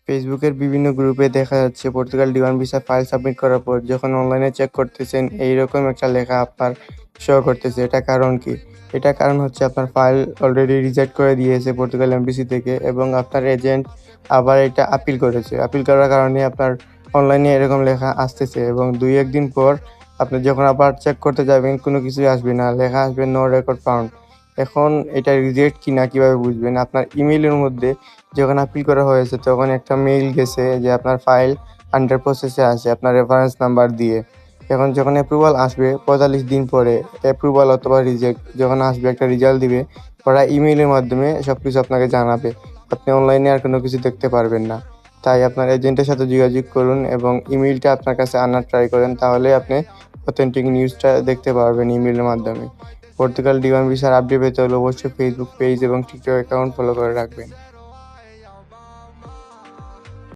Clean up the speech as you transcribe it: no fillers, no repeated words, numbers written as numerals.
ফেসবুকের বিভিন্ন গ্রুপে দেখা যাচ্ছে Portugal D one visa file submit করার পর যখন অনলাইনে চেক করতেছেন এইরকম একটা লেখা আপনার শো করতেছে। এটা কারণ কি? এটা কারণ হচ্ছে আপনার ফাইল অলরেডি রিজেক্ট করে দিয়েছে পর্তুগাল এমবাসি থেকে এবং আপনার এজেন্ট আবার এটা আপিল করেছে। আপিল করার কারণে আপনার অনলাইনে এরকম লেখা আসতেছে এবং ২-১ দিন পর আপনি যখন আবার চেক করতে যাবেন কোনো কিছুই আসবে না। লেখা আসবে নো রেকর্ড ফাউন্ড। এখন এটা রিজেক্ট কিনা কিভাবে বুঝবেন? আপনার ইমেইলের মধ্যে যখন আপিল করা হয়েছে তখন একটা মেইল গেছে যে আপনার ফাইল আন্ডার প্রসেসে আছে আপনার রেফারেন্স নাম্বার দিয়ে। এখন যখন অ্যাপ্রুভাল আসবে ৪৫ দিন পরে অ্যাপ্রুভাল অথবা রিজেক্ট যখন আসবে একটা রেজাল্ট দিবে, ওরা ইমেইলের মাধ্যমে সবকিছু আপনাকে জানাবে। আপনি অনলাইনে আর কোনো কিছু দেখতে পারবেন না। তাই আপনার এজেন্টের সাথে যোগাযোগ করুন এবং ইমেইলটা আপনার কাছে আনার ট্রাই করেন। তাহলে আপনি অথেন্টিক নিউজটা দেখতে পারবেন ইমেইলের মাধ্যমে। পর্তুগাল ডি1 ভিসার আপডেট পেতে হলে অবশ্যই ফেসবুক পেজ এবং টিকটক অ্যাকাউন্ট ফলো করে রাখবেন।